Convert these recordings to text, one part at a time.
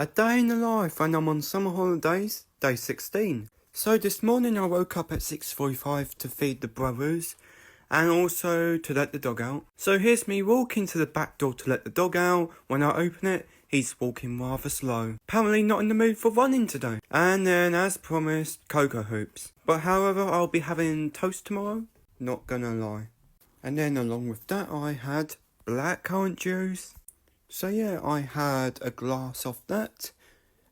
A day in the life when I'm on summer holidays, day 16. So this morning I woke up at 6:45 to feed the brothers and also to let the dog out. So here's me walking to the back door to let the dog out. When I open it, he's walking rather slow. Apparently not in the mood for running today. And then as promised, cocoa hoops. But however, I'll be having toast tomorrow. Not gonna lie. And then along with that I had blackcurrant juice. So yeah, I had a glass of that.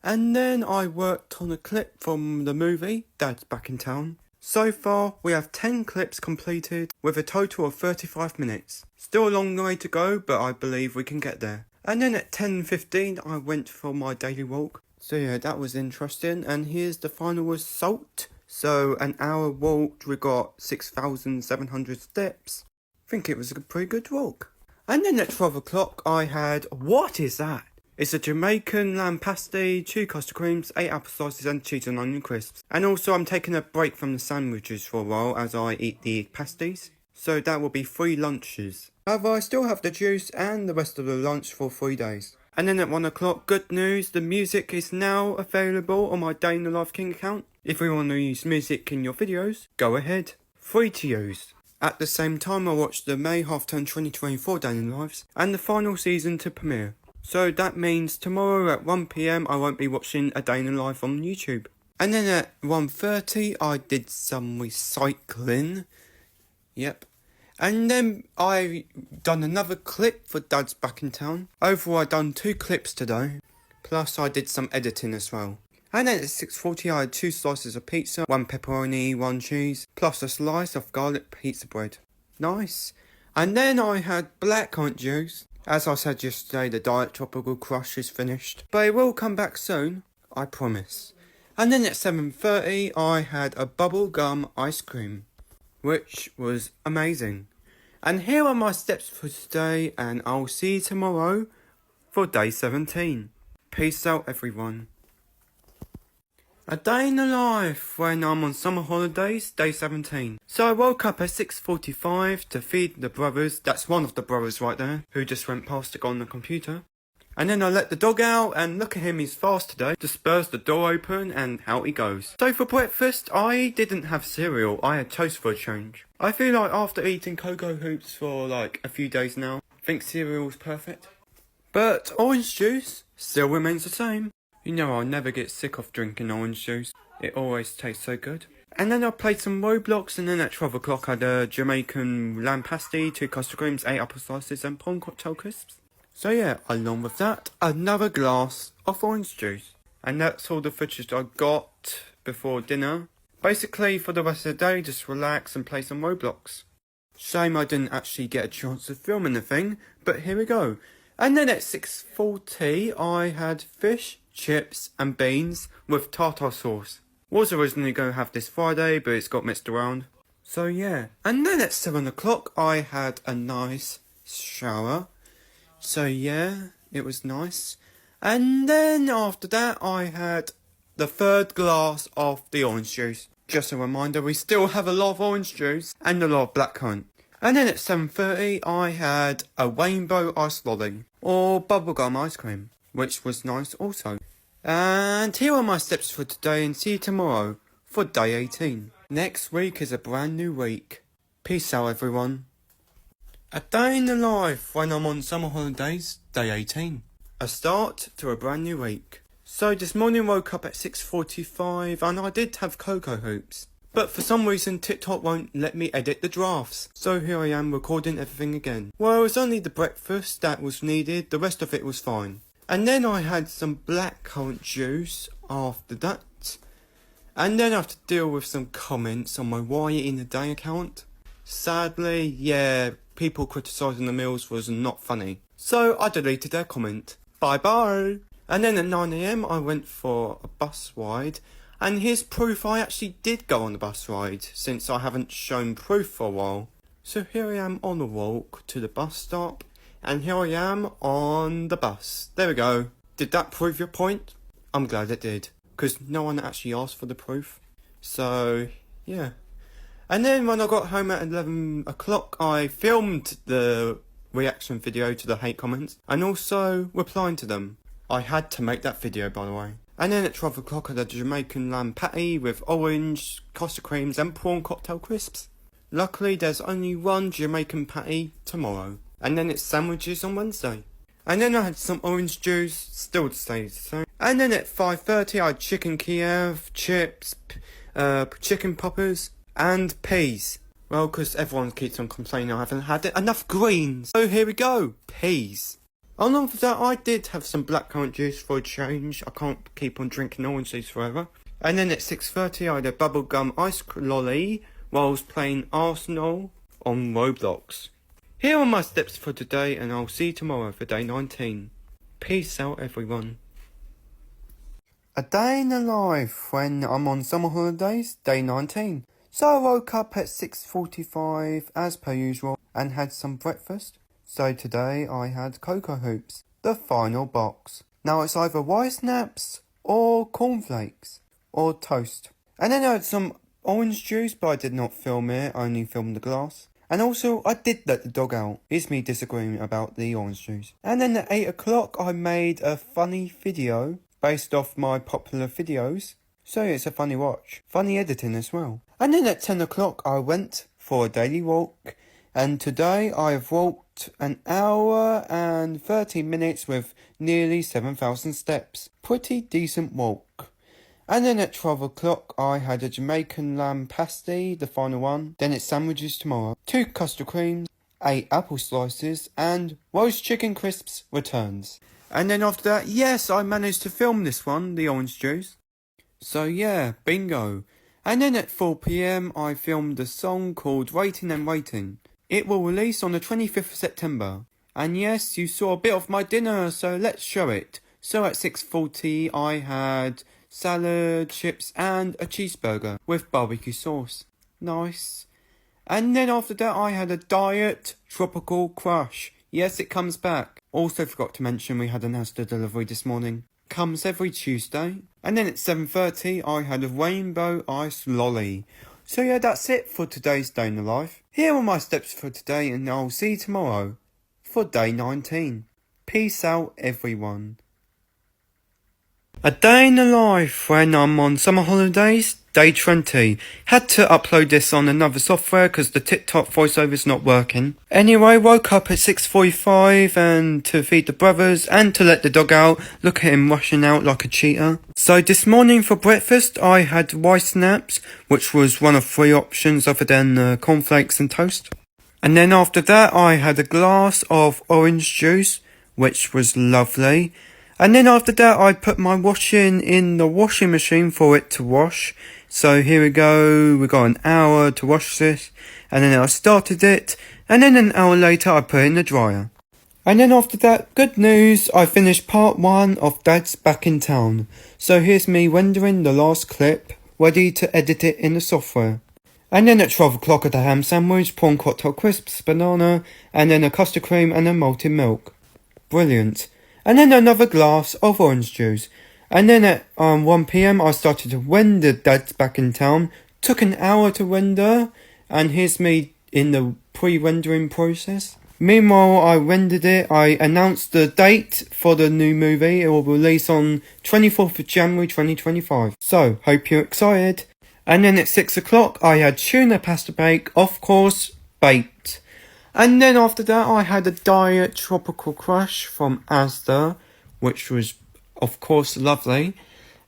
And then I worked on a clip from the movie, Dad's Back in Town. So far, we have 10 clips completed with a total of 35 minutes. Still a long way to go, but I believe we can get there. And then at 10:15, I went for my daily walk. So yeah, that was interesting. And here's the final result. So an hour walked, we got 6,700 steps. I think it was a pretty good walk. And then at 12 o'clock, I had, what is that? It's a Jamaican lamb pasty, 2 custard creams, 8 apple slices and cheese and onion crisps. And also I'm taking a break from the sandwiches for a while as I eat the pasties. So that will be 3 lunches. However, I still have the juice and the rest of the lunch for 3 days. And then at 1 o'clock, good news, the music is now available on my Day in the Life King account. If you want to use music in your videos, go ahead. Free to use. At the same time, I watched the May half-term 2024 Day in the Lives and the final season to premiere. So that means tomorrow at 1 PM I won't be watching A Day in the Life on YouTube. And then at 1:30 I did some recycling. Yep. And then I done another clip for Dad's Back in Town. Overall I done 2 clips today. Plus I did some editing as well. And then at 6:40 I had 2 slices of pizza, 1 pepperoni, 1 cheese, plus a slice of garlic pizza bread. Nice. And then I had blackcurrant juice. As I said yesterday, the Diet Tropical Crush is finished. But it will come back soon, I promise. And then at 7:30 I had a bubblegum ice cream, which was amazing. And here are my steps for today, and I'll see you tomorrow for day 17. Peace out everyone. A day in the life when I'm on summer holidays, day 17. So I woke up at 6:45 to feed the brothers, that's one of the brothers right there, who just went past to go on the computer. And then I let the dog out, and look at him, he's fast today. Just spurs the door open and out he goes. So for breakfast, I didn't have cereal, I had toast for a change. I feel like after eating cocoa hoops for like a few days now, I think cereal's perfect. But orange juice still remains the same. You know I'll never get sick of drinking orange juice. It always tastes so good. And then I played some Roblox, and then at 12 o'clock I had a Jamaican lamb pasty, 2 custard creams, 8 apple slices and prawn cocktail crisps. So yeah, along with that, another glass of orange juice. And that's all the footage I got before dinner. Basically for the rest of the day, just relax and play some Roblox. Shame I didn't actually get a chance to film anything, but here we go. And then at 6:40 I had fish, chips and beans with tartar sauce. Was originally going to have this Friday, but it's got mixed around. So yeah. And then at 7 o'clock I had a nice shower. So yeah, it was nice. And then after that I had the 3rd glass of the orange juice. Just a reminder, we still have a lot of orange juice and a lot of blackcurrant. And then at 7:30 I had a rainbow ice lolly, or bubblegum ice cream, which was nice also. And here are my steps for today, and see you tomorrow for day 18. Next week is a brand new week. Peace out everyone. A day in the life when I'm on summer holidays, day 18. A start to a brand new week. So this morning woke up at 6:45 and I did have cocoa hoops. But for some reason TikTok won't let me edit the drafts. So here I am recording everything again. Well, it was only the breakfast that was needed, the rest of it was fine. And then I had some blackcurrant juice after that. And then I have to deal with some comments on my Why in the Day account. Sadly, yeah, people criticising the meals was not funny. So I deleted their comment. Bye bye. And then at 9 AM I went for a bus ride. And here's proof I actually did go on the bus ride, since I haven't shown proof for a while. So here I am on the walk to the bus stop, and here I am on the bus. There we go. Did that prove your point? I'm glad it did, because no one actually asked for the proof. So, yeah. And then when I got home at 11 o'clock, I filmed the reaction video to the hate comments, and also replying to them. I had to make that video, by the way. And then at 12 o'clock I had a Jamaican lamb patty with orange, custard creams and prawn cocktail crisps. Luckily there's only one Jamaican patty tomorrow. And then it's sandwiches on Wednesday. And then I had some orange juice, still to stay the same. And then at 5:30 I had chicken Kiev, chips, chicken poppers and peas. Well, because everyone keeps on complaining I haven't had enough greens. So here we go, peas. Along with that, I did have some blackcurrant juice for a change. I can't keep on drinking orange juice forever. And then at 6:30, I had a bubblegum ice lolly while I was playing Arsenal on Roblox. Here are my steps for today, and I'll see you tomorrow for day 19. Peace out, everyone. A day in the life when I'm on summer holidays, day 19. So I woke up at 6:45 as per usual and had some breakfast. So today I had Cocoa Hoops, the final box. Now it's either Wise Snaps or cornflakes or toast. And then I had some orange juice, but I did not film it, I only filmed the glass. And also I did let the dog out. It's me disagreeing about the orange juice. And then at 8 o'clock I made a funny video based off my popular videos. So it's a funny watch. Funny editing as well. And then at 10 o'clock I went for a daily walk. And today I have walked an hour and 30 minutes with nearly 7,000 steps. Pretty decent walk. And then at 12 o'clock I had a Jamaican lamb pasty, the final one. Then it's sandwiches tomorrow. 2 custard creams, 8 apple slices and roast chicken crisps returns. And then after that, yes, I managed to film this one, the orange juice. So yeah, bingo. And then at 4 PM I filmed a song called Waiting and Waiting. It will release on the 25th of September. And yes, you saw a bit of my dinner, so let's show it. So at 6:40 I had salad, chips and a cheeseburger with barbecue sauce. Nice. And then after that I had a diet tropical crush. Yes, it comes back. Also forgot to mention we had an Asda delivery this morning. Comes every Tuesday. And then at 7:30 I had a rainbow ice lolly. So yeah, that's it for today's day in the life. Here are my steps for today and I'll see you tomorrow for day 19. Peace out, everyone. A day in the life when I'm on summer holidays, day 20. Had to upload this on another software because the TikTok voiceover is not working. Anyway, woke up at 6:45 and to feed the brothers and to let the dog out. Look at him rushing out like a cheetah. So this morning for breakfast I had Wise Snaps, which was one of 3 options other than cornflakes and toast. And then after that I had a glass of orange juice, which was lovely. And then after that I put my washing in the washing machine for it to wash. So here we go, we got an hour to wash this. And then I started it. And then an hour later I put it in the dryer. And then after that, good news, I finished part 1 of Dad's Back in Town. So here's me rendering the last clip, ready to edit it in the software. And then at 12 o'clock I had a ham sandwich, prawn cocktail crisps, banana, and then a custard cream and a malted milk. Brilliant. And then another glass of orange juice. And then at 1 PM I started to render Dad's Back in Town. Took an hour to render. And here's me in the pre-rendering process. Meanwhile I rendered it. I announced the date for the new movie. It will release on 24th of January 2025. So, hope you're excited. And then at 6 o'clock I had tuna pasta bake. Of course, baked. And then after that I had a diet tropical crush from Asda, which was of course lovely.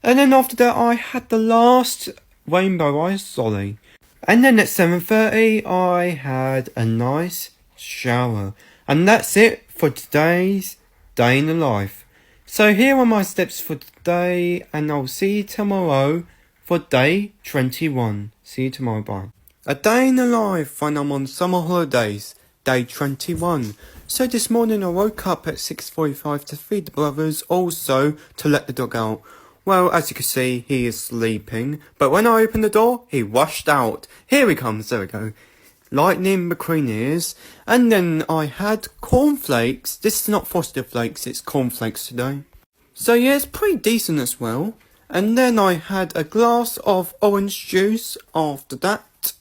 And then after that I had the last rainbow ice lolly. And then at 7:30 I had a nice shower. And that's it for today's day in the life. So here are my steps for today and I'll see you tomorrow for day 21. See you tomorrow, bye. A day in the life when I'm on summer holidays. Day 21. So this morning I woke up at 6:45 to feed the brothers, also to let the dog out. Well, as you can see, he is sleeping, but when I opened the door, he rushed out. Here he comes, there we go. Lightning McQueen ears. And then I had cornflakes. This is not Frosted Flakes, it's cornflakes today. So yeah, it's pretty decent as well. And then I had a glass of orange juice after that.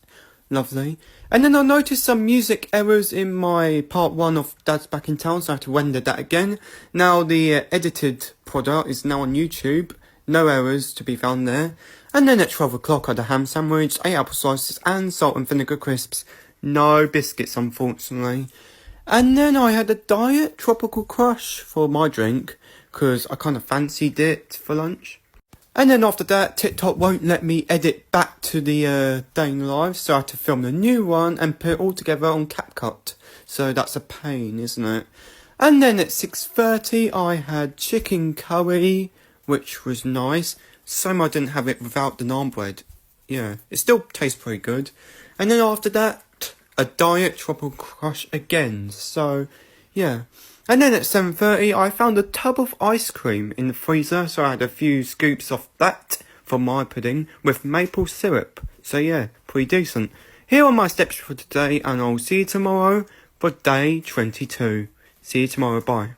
Lovely. And then I noticed some music errors in my part 1 of Dad's Back in Town, so I had to render that again. Now the edited product is now on YouTube. No errors to be found there. And then at 12 o'clock I had a ham sandwich, 8 apple slices and salt and vinegar crisps. No biscuits, unfortunately. And then I had a Diet Tropical Crush for my drink, because I kind of fancied it for lunch. And then after that, TikTok won't let me edit back to the day in the life, so I had to film a new one and put it all together on CapCut. So that's a pain, isn't it? And then at 6:30 I had chicken curry, which was nice. Shame I didn't have it without the naan bread. Yeah, it still tastes pretty good. And then after that, a Diet Tropical Crush again. So, yeah. And then at 7:30 I found a tub of ice cream in the freezer, so I had a few scoops of that for my pudding with maple syrup. So yeah, pretty decent. Here are my steps for today, and I'll see you tomorrow for day 22. See you tomorrow, bye.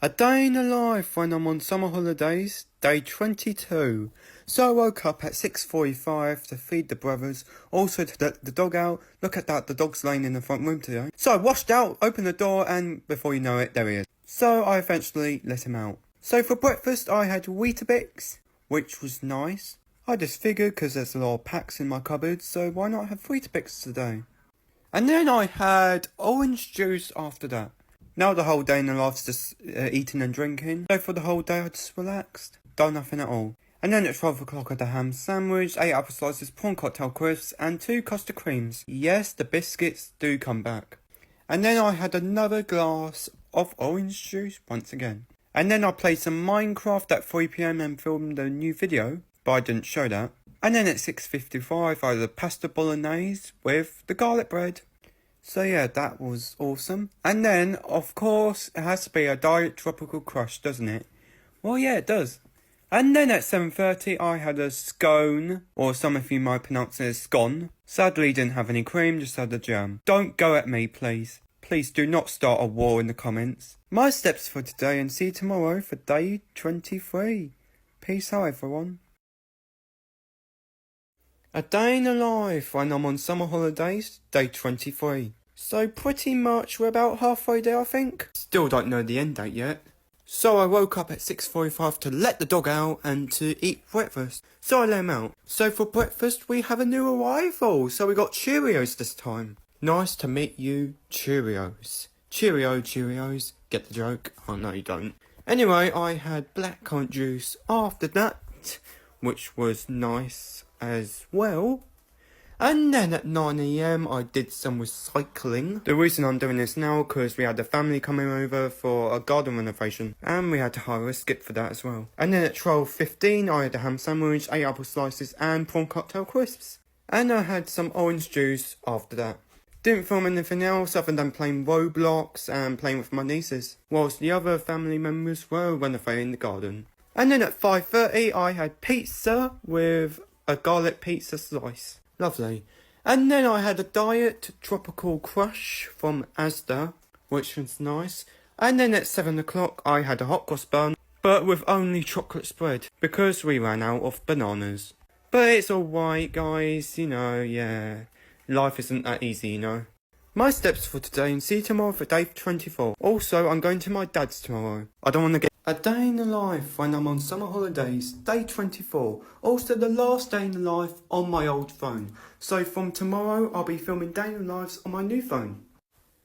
A day in the life when I'm on summer holidays, day 22. So I woke up at 6:45 to feed the brothers, also to let the dog out. Look at that, the dog's laying in the front room today. So I washed out, opened the door, and before you know it, there he is. So I eventually let him out. So for breakfast I had Weetabix, which was nice. I just figured because there's a lot of packs in my cupboard, so why not have Weetabix today? And then I had orange juice after that. Now the whole day in the life's just eating and drinking. So for the whole day I just relaxed, done nothing at all. And then at 12 o'clock I had a ham sandwich, 8 apple slices, prawn cocktail crisps and 2 custard creams. Yes, the biscuits do come back. And then I had another glass of orange juice once again. And then I played some Minecraft at 3 PM and filmed a new video, but I didn't show that. And then at 6:55 I had a pasta bolognese with the garlic bread. So yeah, that was awesome. And then, of course, it has to be a Diet Tropical Crush, doesn't it? Well, yeah, it does. And then at 7:30 I had a scone, or some of you might pronounce it as scone. Sadly didn't have any cream, just had the jam. Don't go at me, please. Please do not start a war in the comments. My steps for today, and see you tomorrow for day 23. Peace out, everyone. A day in the life when I'm on summer holidays, day 23. So pretty much we're about halfway there, I think. Still don't know the end date yet. So I woke up at 6:45 to let the dog out and to eat breakfast. So I let him out. So for breakfast we have a new arrival. So we got Cheerios this time. Nice to meet you, Cheerios. Cheerios. Get the joke? Oh no you don't. Anyway, I had blackcurrant juice after that, which was nice as well. And then at 9 AM I did some recycling. The reason I'm doing this now because we had a family coming over for a garden renovation, and we had to hire a skip for that as well. And then at 12:15 I had a ham sandwich, 8 apple slices and prawn cocktail crisps. And I had some orange juice after that. Didn't film anything else other than playing Roblox and playing with my nieces, whilst the other family members were renovating the garden. And then at 5:30 I had pizza with a garlic pizza slice. Lovely. And then I had a Diet Tropical Crush from Asda, which was nice. And then at 7 o'clock I had a hot cross bun, but with only chocolate spread, because we ran out of bananas. But it's alright guys, you know, yeah. Life isn't that easy, you know. My steps for today, and see you tomorrow for day 24. Also, I'm going to my dad's tomorrow. I don't want to get a day in the life when I'm on summer holidays, day 24. Also the last day in the life on my old phone. So from tomorrow, I'll be filming day in the lives on my new phone.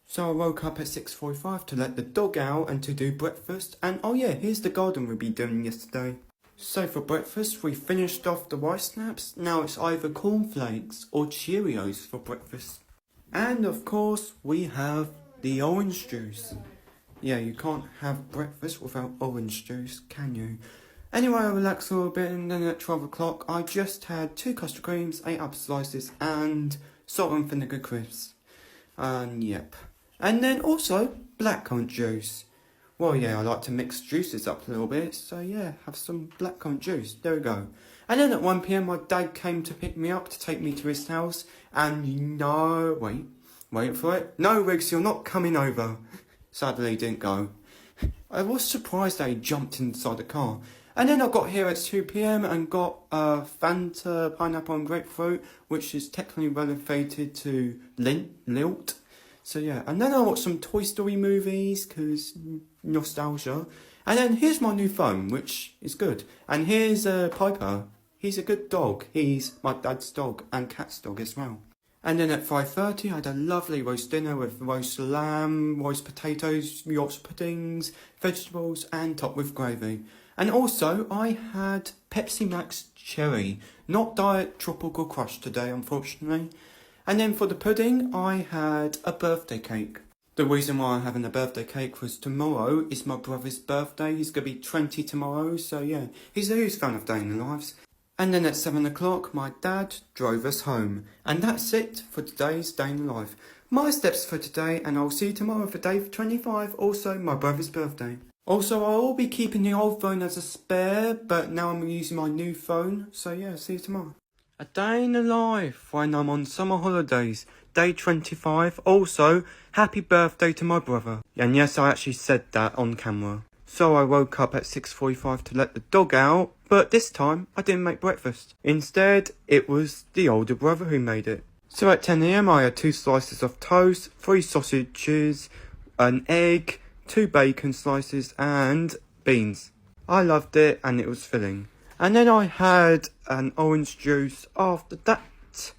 So I woke up at 6:45 to let the dog out and to do breakfast. And oh yeah, here's the garden we'll be doing yesterday. So for breakfast, we finished off the rice snaps. Now it's either cornflakes or Cheerios for breakfast. And of course, we have the orange juice. Yeah, you can't have breakfast without orange juice, can you? Anyway, I relaxed a little bit, and then at 12 o'clock, I just had 2 custard creams, 8 apple slices, and salt and vinegar crisps. Yep. And then also, blackcurrant juice. Well, yeah, I like to mix juices up a little bit, so yeah, have some blackcurrant juice. There we go. And then at 1 PM, my dad came to pick me up to take me to his house, and no, wait for it. No, Riggs, you're not coming over. Sadly, he didn't go. I was surprised that he jumped inside the car. And then I got here at 2 p.m. and got Fanta, pineapple and grapefruit, which is technically related to Lilt. So yeah, and then I watched some Toy Story movies, because nostalgia. And then here's my new phone, which is good. And here's Piper. He's a good dog. He's my dad's dog and cat's dog as well. And then at 5:30 I had a lovely roast dinner with roast lamb, roast potatoes, Yorkshire puddings, vegetables and topped with gravy. And also I had Pepsi Max Cherry, not Diet Tropical Crush today unfortunately. And then for the pudding I had a birthday cake. The reason why I'm having a birthday cake was tomorrow is my brother's birthday. He's going to be 20 tomorrow, so yeah, he's a huge fan of Day in the Lives. And then at 7 o'clock, my dad drove us home. And that's it for today's Day in the Life. My steps for today, and I'll see you tomorrow for day 25, also my brother's birthday. Also, I will be keeping the old phone as a spare, but now I'm using my new phone, so yeah, see you tomorrow. A day in the life when I'm on summer holidays, day 25. Also, happy birthday to my brother. And yes, I actually said that on camera. So I woke up at 6:45 to let the dog out, but this time I didn't make breakfast. Instead, it was the older brother who made it. So at 10 a.m. I had 2 slices of toast, 3 sausages, an egg, 2 bacon slices and beans. I loved it and it was filling. And then I had an orange juice after that.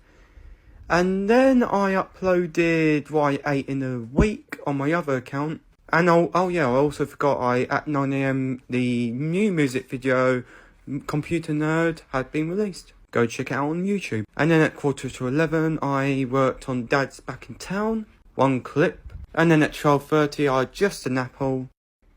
And then I uploaded what I ate in a week on my other account. And I also forgot at 9 a.m. the new music video, Computer Nerd, had been released. Go check it out on YouTube. And then at 11:15 I worked on Dad's Back in Town, 1 clip. And then at 12:30 I had just an apple.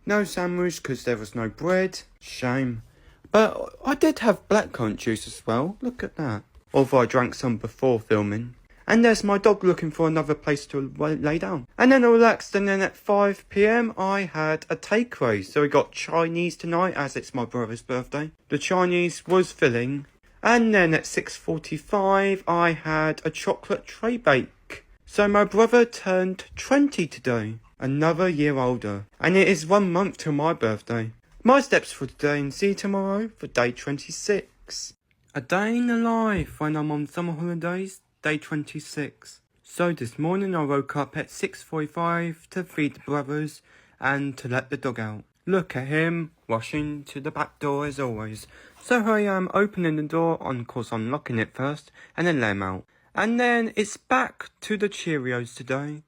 No sandwich because there was no bread. Shame. But I did have blackcurrant juice as well, look at that. Although I drank some before filming. And there's my dog looking for another place to lay down. And then I relaxed, and then at 5 p.m. I had a takeaway. So we got Chinese tonight, as it's my brother's birthday. The Chinese was filling. And then at 6:45 I had a chocolate tray bake. So my brother turned 20 today. Another year older. And it is 1 month till my birthday. My steps for today, and see you tomorrow for day 26. A day in the life when I'm on summer holidays, day 26. So this morning I woke up at 6:45 to feed the brothers and to let the dog out. Look at him, rushing to the back door as always. So here I am opening the door, of course unlocking it first, and then let him out. And then it's back to the Cheerios today,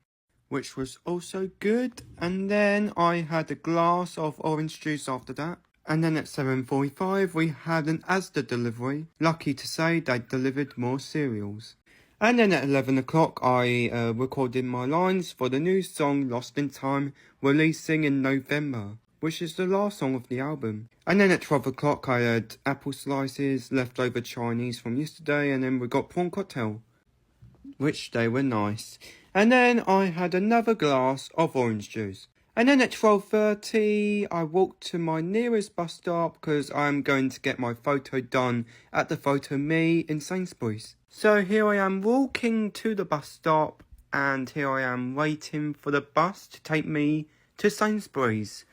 which was also good. And then I had a glass of orange juice after that. And then at 7:45 we had an Asda delivery. Lucky to say they delivered more cereals. And then at 11 o'clock I recorded my lines for the new song Lost in Time, releasing in November, which is the last song of the album. And then at 12 o'clock I had apple slices, leftover Chinese from yesterday, and then we got prawn cocktail, which they were nice. And then I had another glass of orange juice. And then at 12:30 I walked to my nearest bus stop because I'm going to get my photo done at the Photo Me in Sainsbury's. So here I am walking to the bus stop, and here I am waiting for the bus to take me to Sainsbury's.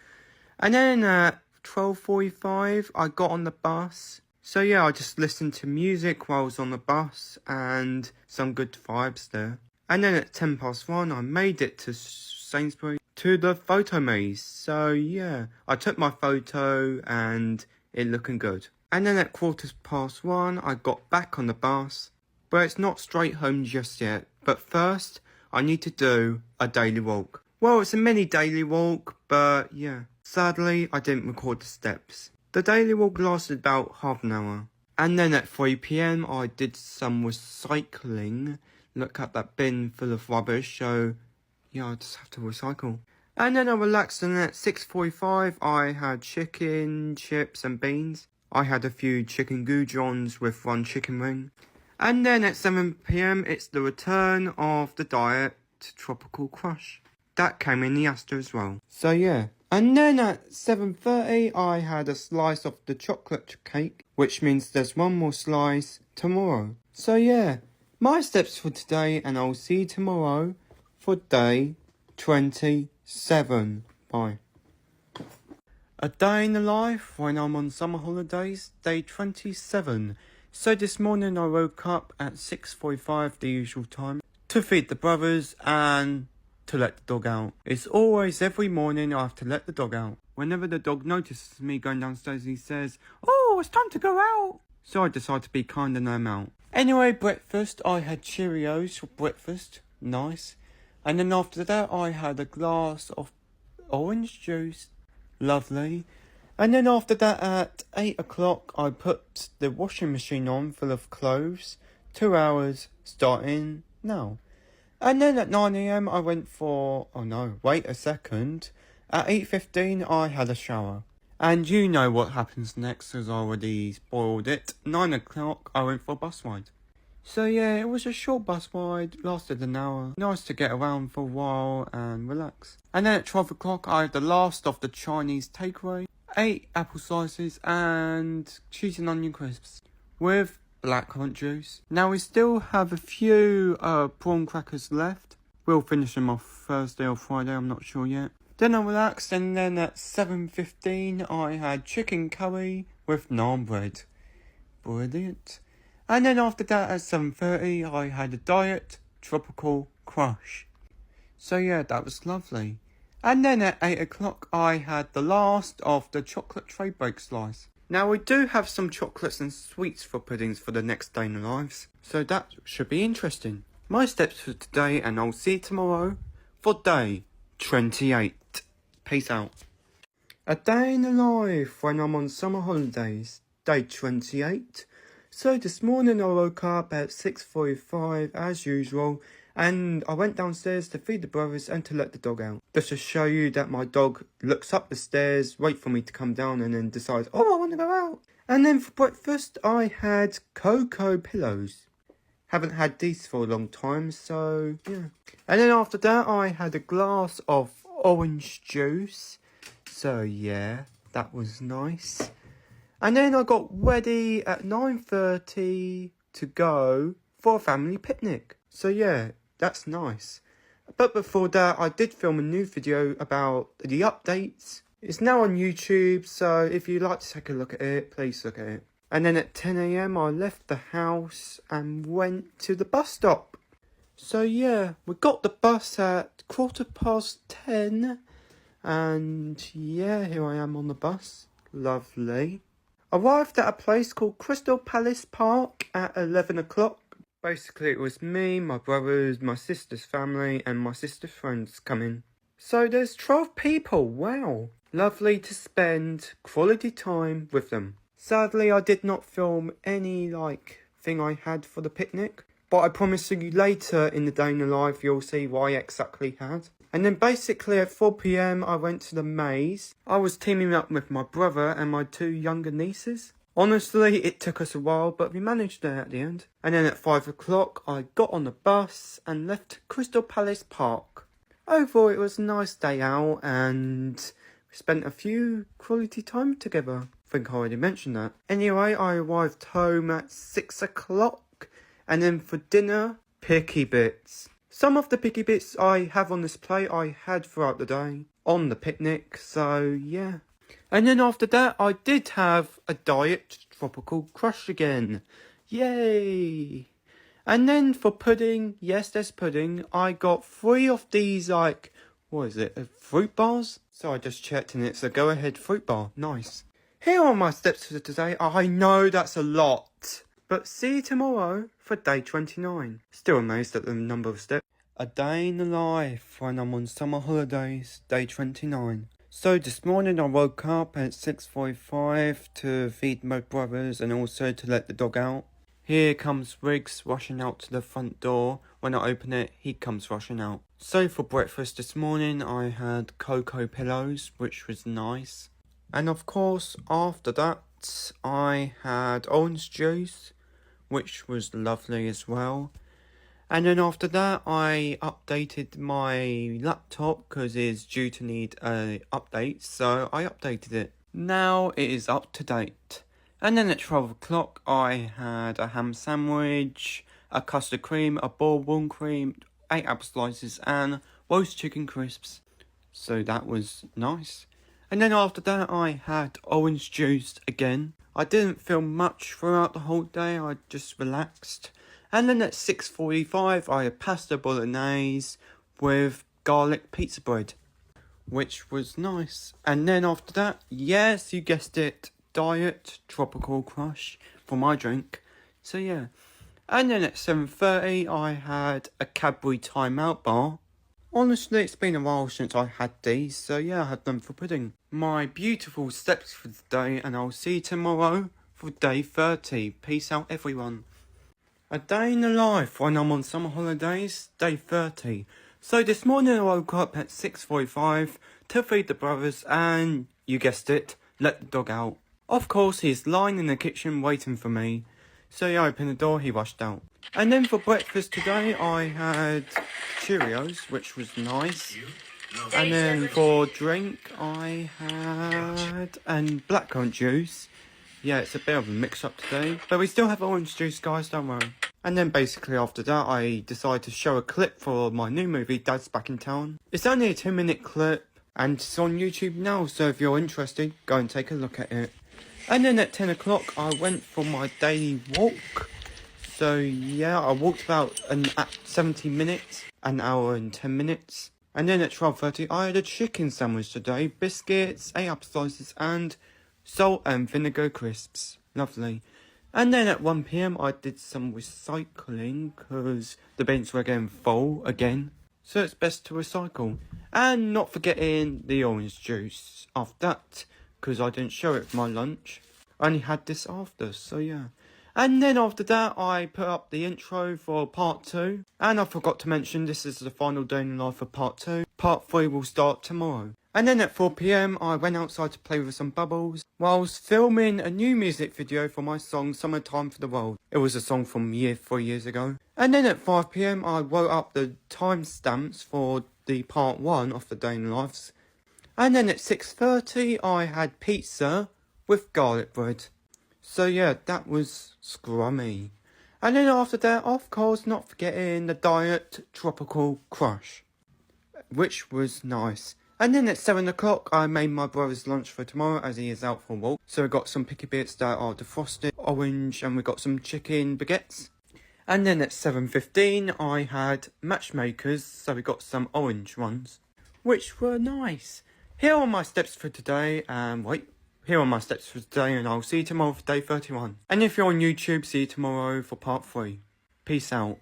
And then at 12:45 I got on the bus. So yeah, I just listened to music while I was on the bus and some good vibes there. And then at 1:10 I made it to Sainsbury's to the photo maze. So yeah, I took my photo and it looking good. And then at 1:15 I got back on the bus, but it's not straight home just yet. But first I need to do a daily walk. Well, it's a mini daily walk, but yeah. Sadly, I didn't record the steps. The daily walk lasted about half an hour. And then at 3 p.m. I did some recycling. Look at that bin full of rubbish, so yeah, I just have to recycle. And then I relaxed, and at 6:45 I had chicken, chips and beans. I had a few chicken goujons with 1 chicken wing. And then at 7 p.m. it's the return of the Diet Tropical Crush. That came in the Asda as well. So yeah. And then at 7:30 I had a slice of the chocolate cake, which means there's 1 more slice tomorrow. So yeah, my steps for today, and I'll see you tomorrow for day 27. Bye. A day in the life when I'm on summer holidays, day 27. So this morning I woke up at 6:45, the usual time, to feed the brothers and to let the dog out. It's always every morning I have to let the dog out. Whenever the dog notices me going downstairs, he says, "Oh, it's time to go out." So I decide to be kind and let him out. Anyway, breakfast, I had Cheerios for breakfast. Nice. And then after that, I had a glass of orange juice. Lovely. And then after that, at 8 o'clock, I put the washing machine on full of clothes. 2 hours, starting now. And then at 9 a.m, I went for... Oh no, wait a second. At 8:15, I had a shower. And you know what happens next, as I already spoiled it. 9 o'clock, I went for a bus ride. So yeah, it was a short bus ride, lasted an hour. Nice to get around for a while and relax. And then at 12 o'clock, I had the last of the Chinese takeaway. 8 apple slices and cheese and onion crisps with blackcurrant juice. Now we still have a few prawn crackers left. We'll finish them off Thursday or Friday, I'm not sure yet. Then I relaxed, and then at 7:15 I had chicken curry with naan bread. Brilliant. And then after that at 7:30 I had a diet tropical crush. So yeah, that was lovely. And then at 8 o'clock I had the last of the chocolate tray break slice. Now we do have some chocolates and sweets for puddings for the next day in our lives, so that should be interesting. My steps for today, and I'll see you tomorrow for day 28. Peace out. A day in the life when I'm on summer holidays, day 28. So this morning I woke up at 6:45 as usual, and I went downstairs to feed the brothers and to let the dog out. Just to show you that my dog looks up the stairs, wait for me to come down, and then decides, oh, I want to go out. And then for breakfast I had cocoa pillows. Haven't had these for a long time, so yeah. And then after that I had a glass of orange juice. So yeah, that was nice. And then I got ready at 9:30 to go for a family picnic. So yeah, that's nice. But before that, I did film a new video about the updates. It's now on YouTube, so if you'd like to take a look at it, please look at it. And then at 10 a.m, I left the house and went to the bus stop. So yeah, we got the bus at 10:15. And yeah, here I am on the bus. Lovely. Arrived at a place called Crystal Palace Park at 11 o'clock. Basically, it was me, my brothers, my sister's family, and my sister's friends coming. So there's 12 people, wow. Lovely to spend quality time with them. Sadly, I did not film any, thing I had for the picnic. But I promise you later in the day in the life, you'll see what I exactly had. And then basically at 4 p.m, I went to the maze. I was teaming up with my brother and my 2 younger nieces. Honestly, it took us a while, but we managed it at the end. And then at 5 o'clock, I got on the bus and left Crystal Palace Park. Overall, it was a nice day out, and we spent a few quality time together. I think I already mentioned that. Anyway, I arrived home at 6 o'clock, and then for dinner, picky bits. Some of the picky bits I have on this plate I had throughout the day on the picnic, so yeah. And then after that I did have a diet tropical crush again. Yay! And then for pudding, yes, there's pudding. I got 3 of these, fruit bars? So I just checked and it's a Go Ahead fruit bar. Nice. Here are my steps for today. I know that's a lot. But see you tomorrow for day 29. Still amazed at the number of steps. A day in the life when I'm on summer holidays, day 29. So this morning I woke up at 6:45 to feed my brothers and also to let the dog out. Here comes Riggs rushing out to the front door. When I open it, he comes rushing out. So for breakfast this morning I had cocoa pillows, which was nice. And of course after that I had orange juice, which was lovely as well. And then after that, I updated my laptop because it's due to need a update, so I updated it. Now it is up to date. And then at 12 o'clock, I had a ham sandwich, a custard cream, a bourbon cream, 8 apple slices, and roast chicken crisps. So that was nice. And then after that I had orange juice again. I didn't feel much throughout the whole day, I just relaxed. And then at 6:45 I had pasta bolognese with garlic pizza bread, which was nice. And then after that, yes, you guessed it, Diet Tropical Crush for my drink. So yeah. And then at 7:30 I had a Cadbury Time Out bar. Honestly, it's been a while since I had these, so yeah, I had them for pudding. My beautiful steps for the day, and I'll see you tomorrow for day 30. Peace out, everyone. A day in the life when I'm on summer holidays, day 30. So this morning I woke up at 6:45 to feed the brothers and, you guessed it, let the dog out. Of course, he's lying in the kitchen waiting for me. So I opened the door, he rushed out. And then for breakfast today, I had Cheerios, which was nice. And then for drink, I had blackcurrant juice. Yeah, it's a bit of a mix-up today. But we still have orange juice, guys, don't worry. And then basically after that, I decided to show a clip for my new movie, Dad's Back in Town. It's only a 2-minute clip, and it's on YouTube now, so if you're interested, go and take a look at it. And then at 10 o'clock, I went for my daily walk. So yeah, I walked about 70 minutes, an hour and 10 minutes. And then at 12:30, I had a chicken sandwich today, biscuits, 8 apple slices, and salt and vinegar crisps. Lovely. And then at 1 PM, I did some recycling, because the bins were getting full again. So it's best to recycle. And not forgetting the orange juice after that, because I didn't show it for my lunch. I only had this after, so yeah. And then after that, I put up the intro for part 2. And I forgot to mention, this is the final day in life for part 2. Part 3 will start tomorrow. And then at 4 PM, I went outside to play with some bubbles, whilst filming a new music video for my song, Summertime for the World. It was a song from 3 years ago. And then at 5 PM, I wrote up the timestamps for the part 1 of the day in lives. And then at 6:30, I had pizza with garlic bread. So yeah, that was scrummy. And then after that, of course, not forgetting the Diet Tropical Crush, which was nice. And then at 7 o'clock, I made my brother's lunch for tomorrow as he is out for a walk. So we got some picky bits that are defrosted, orange, and we got some chicken baguettes. And then at 7:15, I had matchmakers, so we got some orange ones, which were nice. Here are my steps for today, and I'll see you tomorrow for day 31. And if you're on YouTube, see you tomorrow for part 3. Peace out.